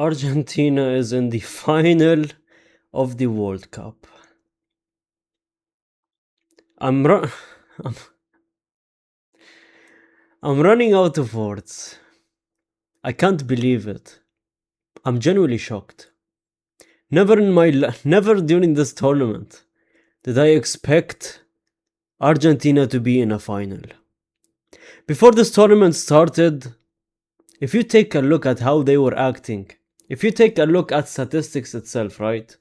Argentina is in the final of the World Cup. I'm ru- I'm, I'm running out of words. I can't believe it. I'm genuinely shocked. Never during this tournament did I expect Argentina to be in a final. Before this tournament started, if you take a look at how they were acting, if you take a look at statistics itself, right?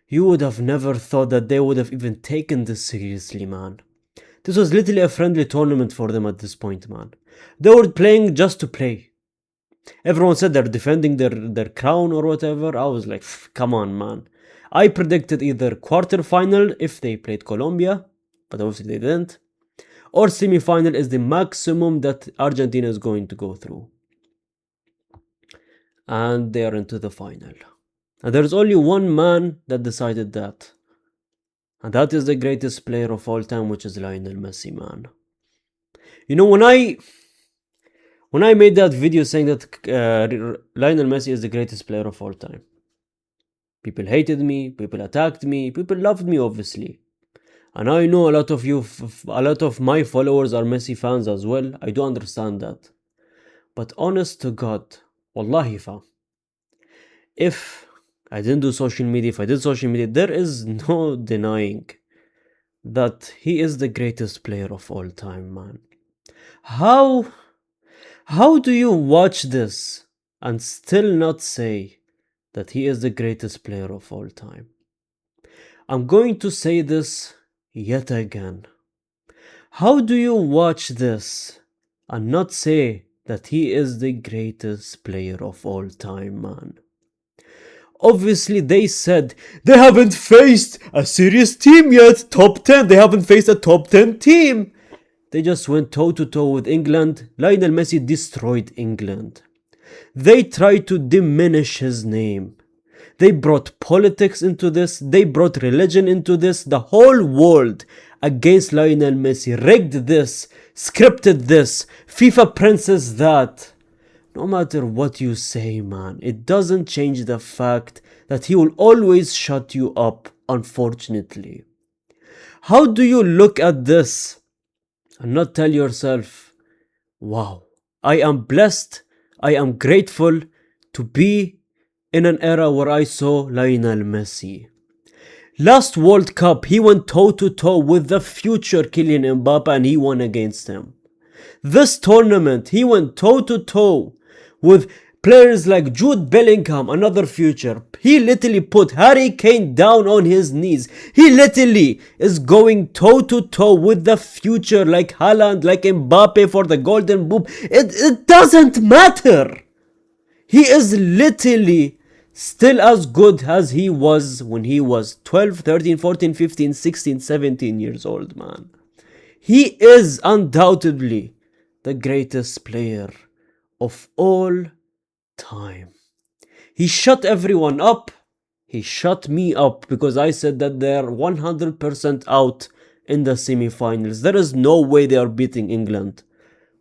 You would have never thought that they would have even taken this seriously, man. This was literally a friendly tournament for them at this point, man. They were playing just to play. Everyone said they're defending their crown or whatever. I was like, come on, man. I predicted either quarterfinal if they played Colombia, but obviously they didn't, or semi-final is the maximum that Argentina is going to go through. And they are into the final. And there's only one man that decided that. And that is the greatest player of all time, which is Lionel Messi, man. You know, when I made that video saying that Lionel Messi is the greatest player of all time, people hated me, people attacked me, people loved me, obviously. And I know a lot of my followers are Messi fans as well. I do understand that. But honest to God, wallahi fam, if I didn't do social media, if I did social media, there is no denying that he is the greatest player of all time, man. How do you watch this and still not say that he is the greatest player of all time? I'm going to say this yet again. How do you watch this and not say that he is the greatest player of all time, man? Obviously, they said they haven't faced a serious team yet. Top 10. They haven't faced a top 10 team. They just went toe to toe with England. Lionel Messi destroyed England. They tried to diminish his name. They brought politics into this. They brought religion into this. The whole world against Lionel Messi. Rigged this. Scripted this. FIFA princess that. No matter what you say, man, it doesn't change the fact that he will always shut you up, unfortunately. How do you look at this and not tell yourself, wow, I am blessed, I am grateful to be in an era where I saw Lionel Messi. Last World Cup, he went toe to toe with the future Kylian Mbappe and he won against him. This tournament, he went toe to toe with players like Jude Bellingham, another future. He literally put Harry Kane down on his knees. He literally is going toe to toe with the future like Haaland, like Mbappe for the Golden Boot. It doesn't matter. He is literally still as good as he was when he was 12, 13, 14, 15, 16, 17 years old, man. He is undoubtedly the greatest player of all time. He shut everyone up. He shut me up because I said that they're 100% out in the semi-finals. There is no way they are beating England.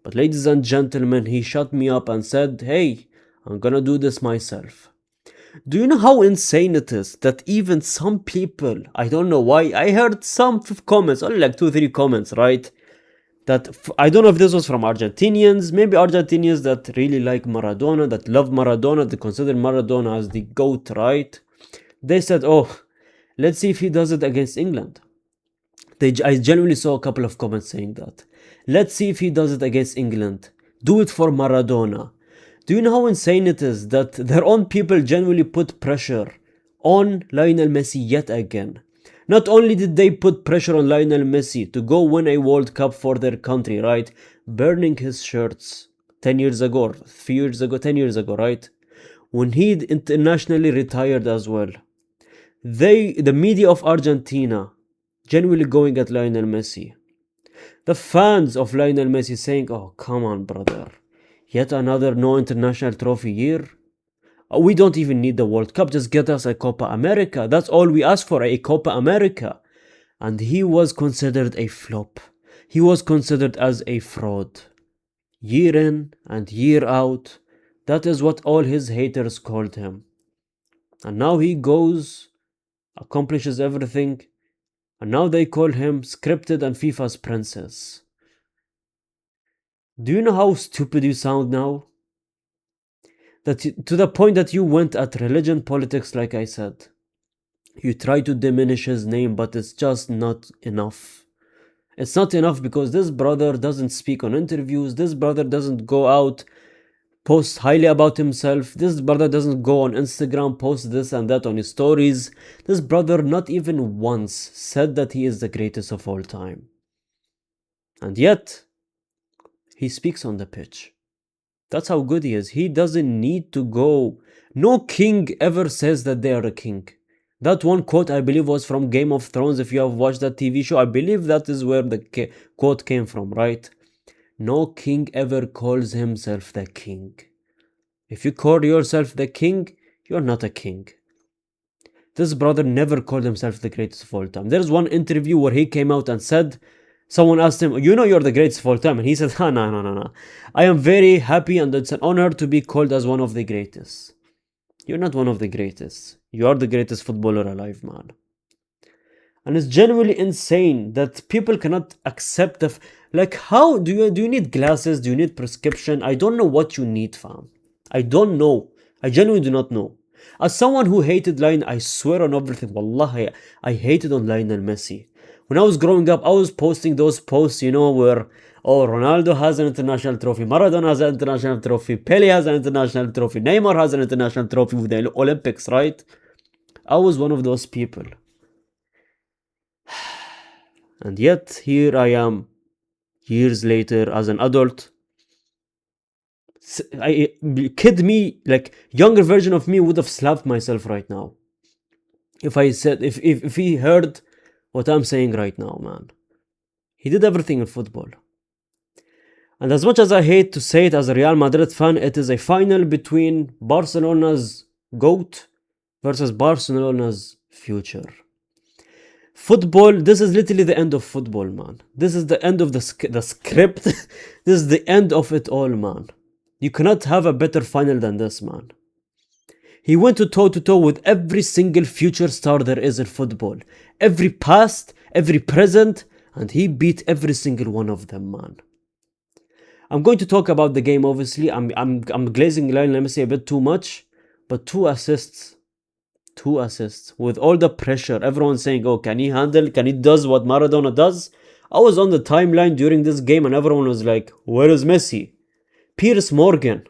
But ladies and gentlemen, he shut me up and said, hey, I'm gonna do this myself. Do you know how insane it is that even some people, I don't know why, I heard some comments, only like 2-3 comments, right? That I don't know if this was from Argentinians, maybe Argentinians that really like Maradona, that love Maradona, that consider Maradona as the GOAT, right? They said, oh, let's see if he does it against England. I genuinely saw a couple of comments saying that. Let's see if he does it against England. Do it for Maradona. Do you know how insane it is that their own people genuinely put pressure on Lionel Messi yet again? Not only did they put pressure on Lionel Messi to go win a World Cup for their country, right? Burning his shirts 10 years ago, 10 years ago, right? When he internationally retired as well. The media of Argentina, genuinely going at Lionel Messi. The fans of Lionel Messi saying, oh, come on, brother. Yet another no international trophy year. We don't even need the World Cup. Just get us a Copa America. That's all we ask for, a Copa America. And he was considered a flop. He was considered as a fraud. Year in and year out, That is what all his haters called him. And now he goes, accomplishes everything, and now they call him scripted and FIFA's princess. Do you know how stupid you sound now? To the point that you went at religion politics, like I said. You try to diminish his name, but it's just not enough. It's not enough because this brother doesn't speak on interviews. This brother doesn't go out, post highly about himself. This brother doesn't go on Instagram, post this and that on his stories. This brother not even once said that he is the greatest of all time. And yet, he speaks on the pitch. That's how good he is. He doesn't need to go. No king ever says that they are a king. That one quote, I believe, was from Game of Thrones. If you have watched that TV show, I believe that is where the quote came from, right? No king ever calls himself the king. If you call yourself the king, you're not a king. This brother never called himself the greatest of all time. There's one interview where he came out and said, someone asked him, you know you're the greatest of all time. And he said, no. I am very happy and it's an honor to be called as one of the greatest. You're not one of the greatest. You are the greatest footballer alive, man. And it's genuinely insane that people cannot accept like, how do you need glasses? Do you need prescription? I don't know what you need, fam. I don't know. I genuinely do not know. As someone who hated Lionel, I swear on everything, wallahi, I hated on Lionel Messi. When I was growing up, I was posting those posts, where, oh, Ronaldo has an international trophy, Maradona has an international trophy, Pele has an international trophy, Neymar has an international trophy with the Olympics, right? I was one of those people. And yet, here I am, years later, as an adult. Kid me, like, younger version of me would have slapped myself right now. If I said, if he heard what I'm saying right now, man. He did everything in football. And as much as I hate to say it as a Real Madrid fan, it is a final between Barcelona's GOAT versus Barcelona's future. Football, this is literally the end of football, man. This is the end of the script. This is the end of it all, man. You cannot have a better final than this, man. He went toe-to-toe with every single future star there is in football. Every past, every present, and he beat every single one of them, man. I'm going to talk about the game, obviously. I'm glazing Lionel Messi a bit too much, but two assists. With all the pressure, everyone saying, oh, can he does what Maradona does? I was on the timeline during this game and everyone was like, where is Messi? Piers Morgan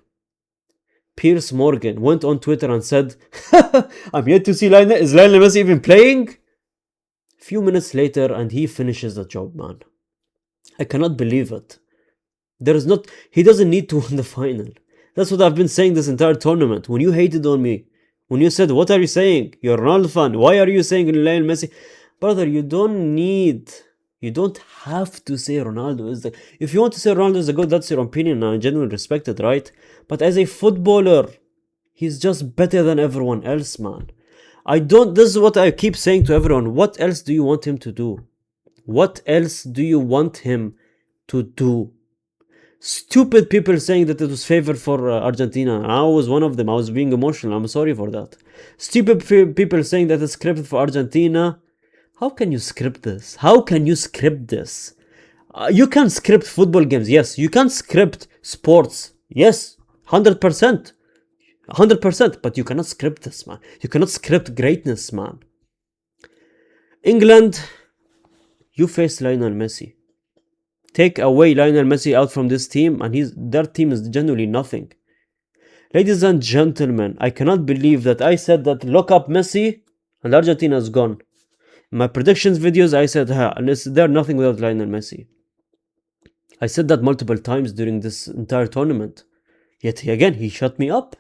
went on Twitter and said, I'm yet to see Lionel. Is Lionel Messi even playing? Few minutes later and he finishes the job, man. I cannot believe it. He doesn't need to win the final. That's what I've been saying this entire tournament. When you hated on me, when you said, what are you saying? You're a Ronaldo fan. Why are you saying Lionel Messi? Brother, you don't have to say Ronaldo is the... If you want to say Ronaldo is a good, that's your opinion and I genuinely respect it, right? But as a footballer, he's just better than everyone else, man. This is what I keep saying to everyone. What else do you want him to do? What else do you want him to do? Stupid people saying that it was favored for Argentina. I was one of them. I was being emotional. I'm sorry for that. Stupid people saying that it's scripted for Argentina. How can you script this? You can script football games. Yes. You can script sports. Yes. 100%. 100%. But you cannot script this, man. You cannot script greatness, man. England, you face Lionel Messi. Take away Lionel Messi out from this team and their team is genuinely nothing. Ladies and gentlemen, I cannot believe that I said that lock up Messi and Argentina is gone. In my predictions videos, I said, they're nothing without Lionel Messi. I said that multiple times during this entire tournament. Yet again, he shut me up.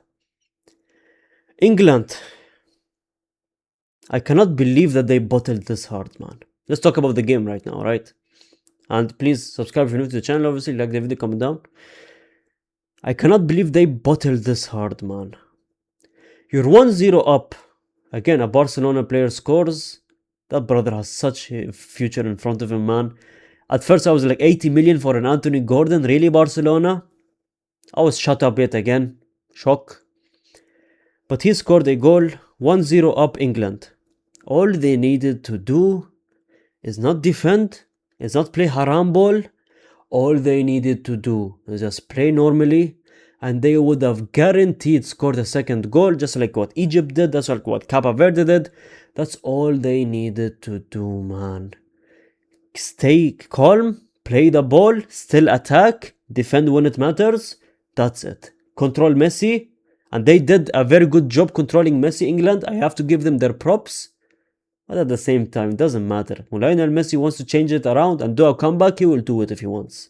England. I cannot believe that they bottled this hard, man. Let's talk about the game right now, right? And please subscribe if you're new to the channel, obviously, like the video, comment down. I cannot believe they bottled this hard, man. You're 1-0 up. Again, a Barcelona player scores. That brother has such a future in front of him, man. At first, I was like 80 million for an Anthony Gordon. Really, Barcelona? I was shut up yet again. Shock. But he scored a goal, 1-0 up England. All they needed to do is not defend, is not play haram ball. All they needed to do is just play normally, and they would have guaranteed scored a second goal, just like what Egypt did, that's like what Cabo Verde did. That's all they needed to do, man. Stay calm, play the ball, still attack, defend when it matters. That's it. Control Messi, and they did a very good job controlling Messi, England. I have to give them their props. But at the same time, it doesn't matter. When Lionel Messi wants to change it around and do a comeback, he will do it if he wants.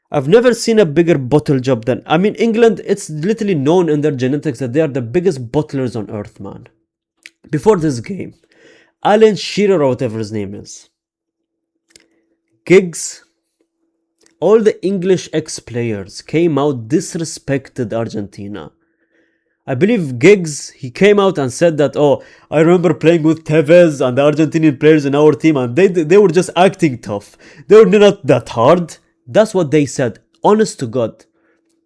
I've never seen a bigger bottle job than... I mean, England, it's literally known in their genetics that they are the biggest bottlers on earth, man. Before this game, Alan Shearer or whatever his name is, Giggs, all the English ex-players came out, disrespected Argentina. I believe Giggs, he came out and said that, oh, I remember playing with Tevez and the Argentinian players in our team, and they were just acting tough. They were not that hard. That's what they said. Honest to God.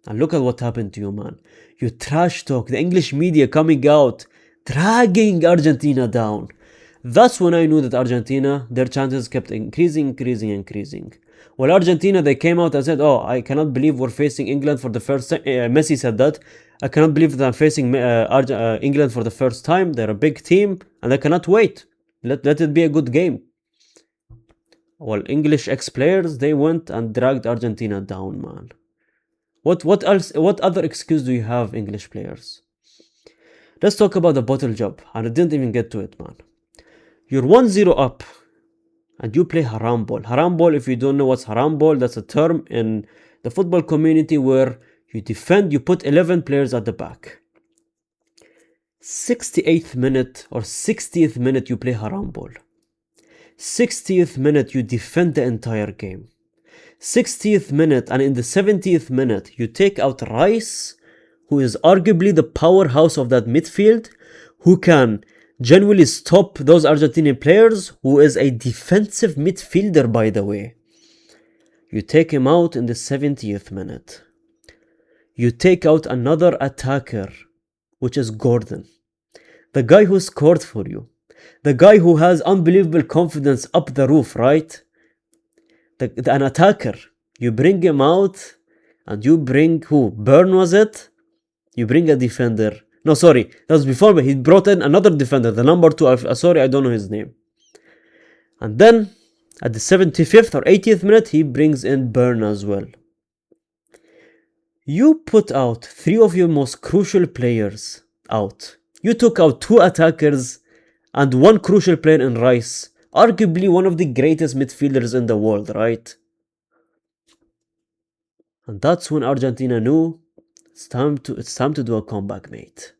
And look at what happened to you, man. You trash talk. The English media coming out, dragging Argentina down. That's when I knew that Argentina, their chances kept increasing. Well, Argentina, they came out and said, oh, I cannot believe we're facing England for the first time. Messi said that. I cannot believe that I'm facing England for the first time. They're a big team, and I cannot wait. Let it be a good game. Well, English ex-players, they went and dragged Argentina down, man. What else? What other excuse do you have, English players? Let's talk about the bottle job, and I didn't even get to it, man. You're 1-0 up, and you play haram ball. Haram ball, if you don't know what's haram ball, that's a term in the football community where you defend, you put 11 players at the back. 68th minute or 60th minute, you play haram ball. 60th minute, you defend the entire game. 60th minute, and in the 70th minute, you take out Rice, who is arguably the powerhouse of that midfield, who can genuinely stop those Argentinian players, who is a defensive midfielder, by the way. You take him out in the 70th minute. You take out another attacker, which is Gordon. The guy who scored for you. The guy who has unbelievable confidence up the roof, right? An attacker. You bring him out, and you bring who? Burn, was it? You bring a defender. No, sorry, that was before, but he brought in another defender, the number 2. Sorry, I don't know his name. And then, at the 75th or 80th minute, he brings in Burn as well. You put out 3 of your most crucial players out. You took out 2 attackers and 1 crucial player in Rice. Arguably one of the greatest midfielders in the world, right? And that's when Argentina knew it's time to do a comeback, mate.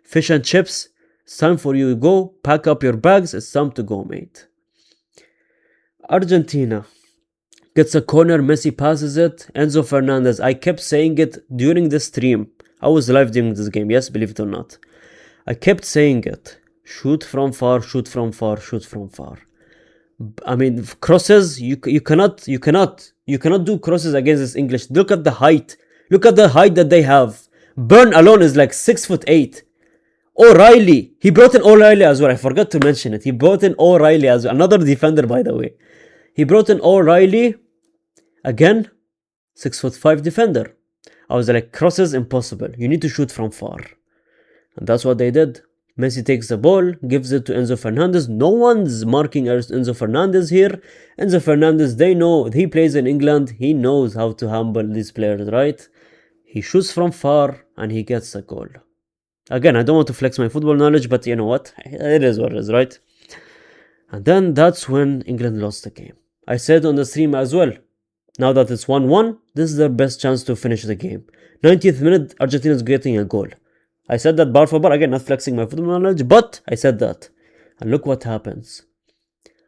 Fish and chips, it's time for you to go. Pack up your bags, it's time to go, mate. Argentina gets a corner, Messi passes it, Enzo Fernandez. I kept saying it during the stream. I was live during this game, yes, believe it or not. I kept saying it. Shoot from far, shoot from far, shoot from far. I mean, crosses, you cannot do crosses against this English. Look at the height. Look at the height that they have. Burn alone is like 6'8". O'Reilly. He brought in O'Reilly as well. I forgot to mention it. He brought in O'Reilly as well. Another defender, by the way. He brought in O'Reilly. Again, 6'5" defender. I was like, crosses, impossible. You need to shoot from far. And that's what they did. Messi takes the ball, gives it to Enzo Fernandez. No one's marking Enzo Fernandez here. Enzo Fernandez, they know, he plays in England. He knows how to humble these players, right? He shoots from far and he gets the goal. Again, I don't want to flex my football knowledge, but you know what? It is what it is, right? And then that's when England lost the game. I said on the stream as well, now that it's 1-1, this is their best chance to finish the game. 90th minute, Argentina is getting a goal. I said that bar for bar, again, not flexing my football knowledge, but I said that. And look what happens.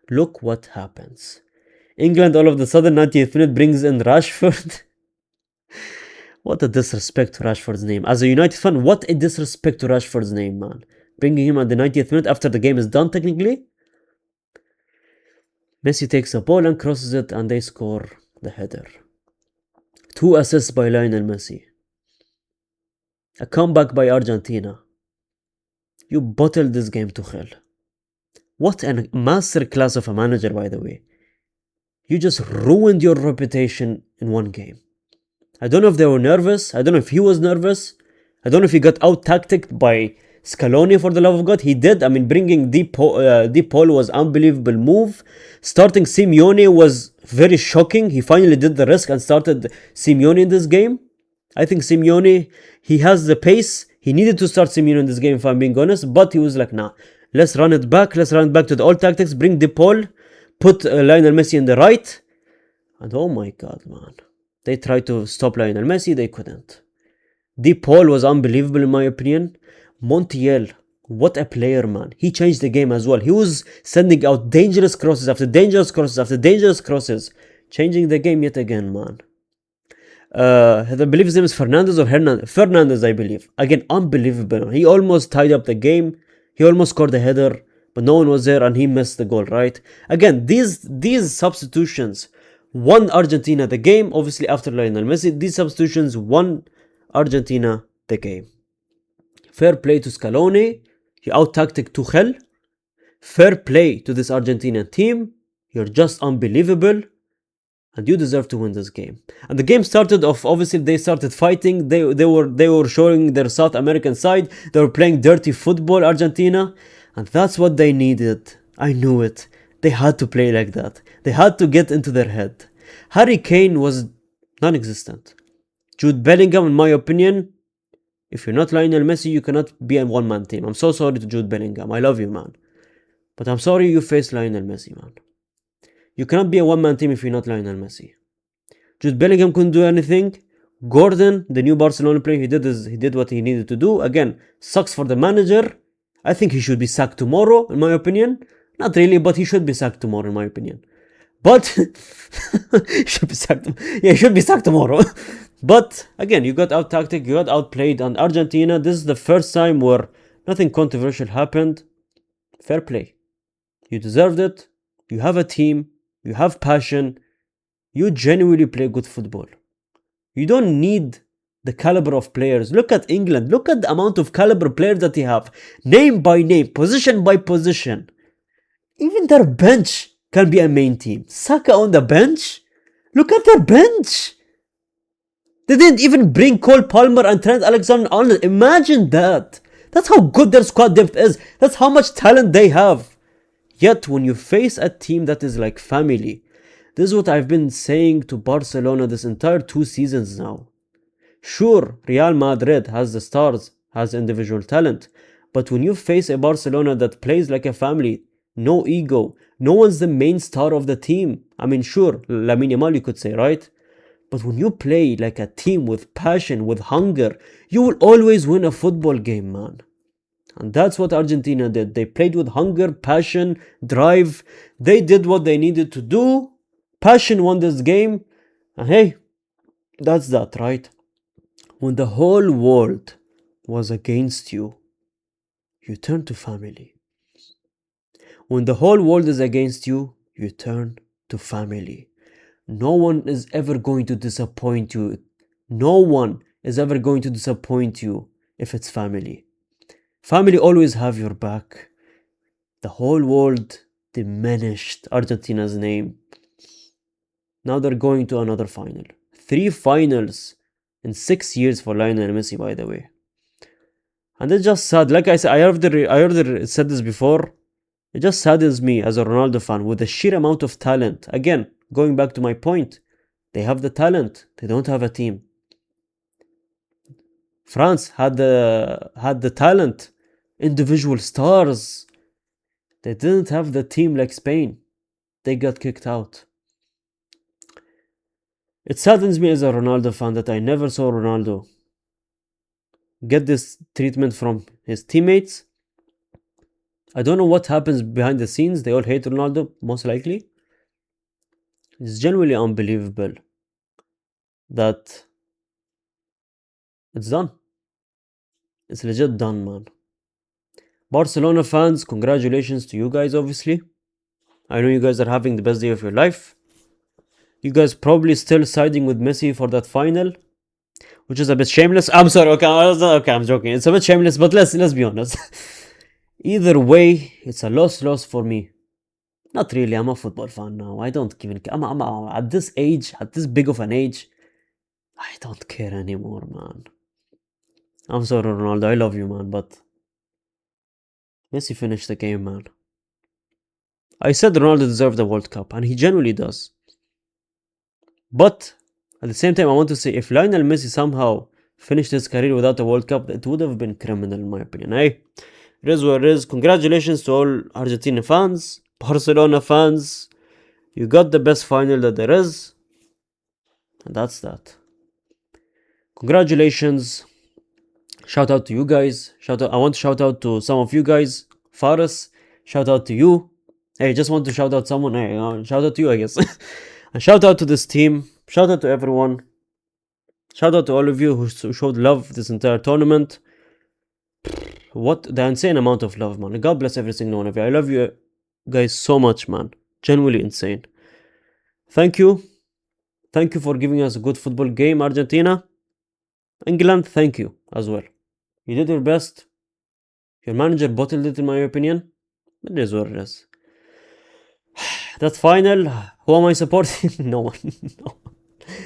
Look what happens. England all of a sudden, 90th minute, brings in Rashford. What a disrespect to Rashford's name. As a United fan, what a disrespect to Rashford's name, man. Bringing him at the 90th minute after the game is done, technically. Messi takes the ball and crosses it, and they score the header. 2 assists by Lionel Messi. A comeback by Argentina. You bottled this game to hell. What a masterclass of a manager, by the way. You just ruined your reputation in one game. I don't know if they were nervous. I don't know if he was nervous. I don't know if he got out tacticked by Scaloni, for the love of God. He did. I mean, bringing Deep Paul was unbelievable move. Starting Simeone was very shocking. He finally did the risk and started Simeone in this game. I think Simeone, he has the pace. He needed to start Simeone in this game, if I'm being honest. But he was like, nah, let's run it back. Let's run it back to the old tactics. Bring Deep Paul. Put Lionel Messi in the right. And oh my God, man. They tried to stop Lionel Messi. They couldn't. Deep Paul was unbelievable in my opinion. Montiel, what a player, man. He changed the game as well. He was sending out dangerous crosses after dangerous crosses after dangerous crosses. Changing the game yet again, man. I believe his name is Fernandez or Hernandez. Fernandez, I believe. Again, unbelievable. He almost tied up the game. He almost scored a header, but no one was there and he missed the goal, right? Again, these substitutions won Argentina the game. Obviously, after Lionel Messi, these substitutions won Argentina the game. Fair play to Scaloni. He out-tacticked Tuchel. Fair play to this Argentinian team. You're just unbelievable. And you deserve to win this game. And the game started off, obviously they started fighting. They were showing their South American side. They were playing dirty football, Argentina. And that's what they needed. I knew it. They had to play like that. They had to get into their head. Harry Kane was non-existent. Jude Bellingham, in my opinion, if you're not Lionel Messi, you cannot be a one-man team. I'm so sorry to Jude Bellingham. I love you, man. But I'm sorry you faced Lionel Messi, man. You cannot be a one-man team if you're not Lionel Messi. Jude Bellingham couldn't do anything. Gordon, the new Barcelona player, he did what he needed to do. Again, sucks for the manager. I think he should be sacked tomorrow, in my opinion. Not really, but he should be sacked tomorrow, in my opinion. But he should be sacked. Yeah, he should be sacked tomorrow. But again, you got out-tactic, you got outplayed, and Argentina, this is the first time where nothing controversial happened. Fair play. You deserved it. You have a team. You have passion. You genuinely play good football. You don't need the caliber of players. Look at England. Look at the amount of caliber players that they have. Name by name, position by position. Even their bench can be a main team. Saka on the bench? Look at their bench. They didn't even bring Cole Palmer and Trent Alexander-Arnold. Imagine that. That's how good their squad depth is. That's how much talent they have. Yet when you face a team that is like family, this is what I've been saying to Barcelona this entire 2 seasons now. Sure, Real Madrid has the stars, has individual talent, but when you face a Barcelona that plays like a family, no ego, no one's the main star of the team. I mean, sure, Lamine Yamal you could say, right? But when you play like a team with passion, with hunger, you will always win a football game, man. And that's what Argentina did. They played with hunger, passion, drive. They did what they needed to do. Passion won this game. And hey, that's that, right? When the whole world was against you, you turn to family. When the whole world is against you, you turn to family. No one is ever going to disappoint you. No one is ever going to disappoint you if it's family. Family always have your back. The whole world diminished Argentina's name. Now they're going to another final. 3 finals in 6 years for Lionel Messi, by the way. And it's just sad. Like I said, I already said this before. It just saddens me as a Ronaldo fan with the sheer amount of talent. Again, going back to my point, they have the talent. They don't have a team. France had the talent, individual stars. They didn't have the team like Spain. They got kicked out. It saddens me as a Ronaldo fan that I never saw Ronaldo get this treatment from his teammates. I don't know what happens behind the scenes. They all hate Ronaldo, most likely. It's genuinely unbelievable that it's done. It's legit done, man. Barcelona fans, congratulations to you guys, obviously. I know you guys are having the best day of your life. You guys probably still siding with Messi for that final. which is a bit shameless. I'm sorry. Okay, I'm joking. It's a bit shameless, but let's be honest. Either way, it's a loss for me. Not really. I'm a football fan now. I don't even. I'm at this age, at this big of an age. I don't care anymore, man. I'm sorry, Ronaldo. I love you, man, but Messi finished the game, man. I said Ronaldo deserved the World Cup, and he genuinely does. But at the same time, I want to say if Lionel Messi somehow finished his career without a World Cup, it would have been criminal, in my opinion. Hey, it is what it is. Congratulations to all Argentina fans, Barcelona fans. You got the best final that there is, and that's that. Congratulations. Shout out to you guys. I want to shout out to some of you guys. Faris, shout out to you. Hey, just want to shout out someone. Hey, shout out to you, I guess. And shout out to this team. Shout out to everyone. Shout out to all of you who showed love this entire tournament. What the insane amount of love, man. God bless every single one of you. I love you guys so much, man. Genuinely insane. Thank you. Thank you for giving us a good football game, Argentina. England, thank you as well. You did your best. Your manager bottled it, in my opinion. It is what it is. That final, who am I supporting? No one. No.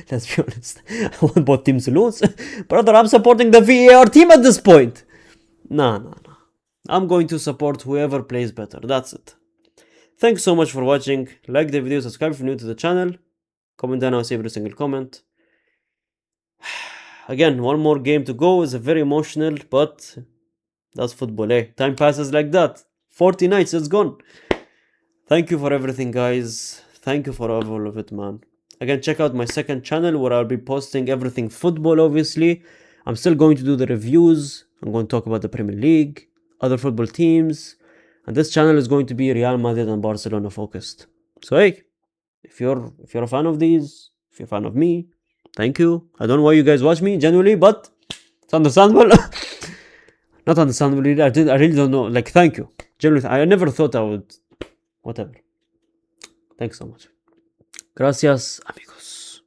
Let's be honest. I want both teams to lose. Brother, I'm supporting the VAR team at this point. No. I'm going to support whoever plays better. That's it. Thanks so much for watching. Like the video, subscribe if you're new to the channel. Comment down, I'll see every single comment. Again, one more game to go. It's very emotional, but that's football, eh? Time passes like that. 40 nights, it's gone. Thank you for everything, guys. Thank you for all of it, man. Again, check out my second channel where I'll be posting everything football, obviously. I'm still going to do the reviews. I'm going to talk about the Premier League, other football teams. And this channel is going to be Real Madrid and Barcelona focused. So, hey, if you're a fan of these, if you're a fan of me, thank you. I don't know why you guys watch me, genuinely, but it's understandable. Not understandable, really. I really don't know. Like, thank you. Genuinely, I never thought I would. Whatever. Thanks so much. Gracias, amigos.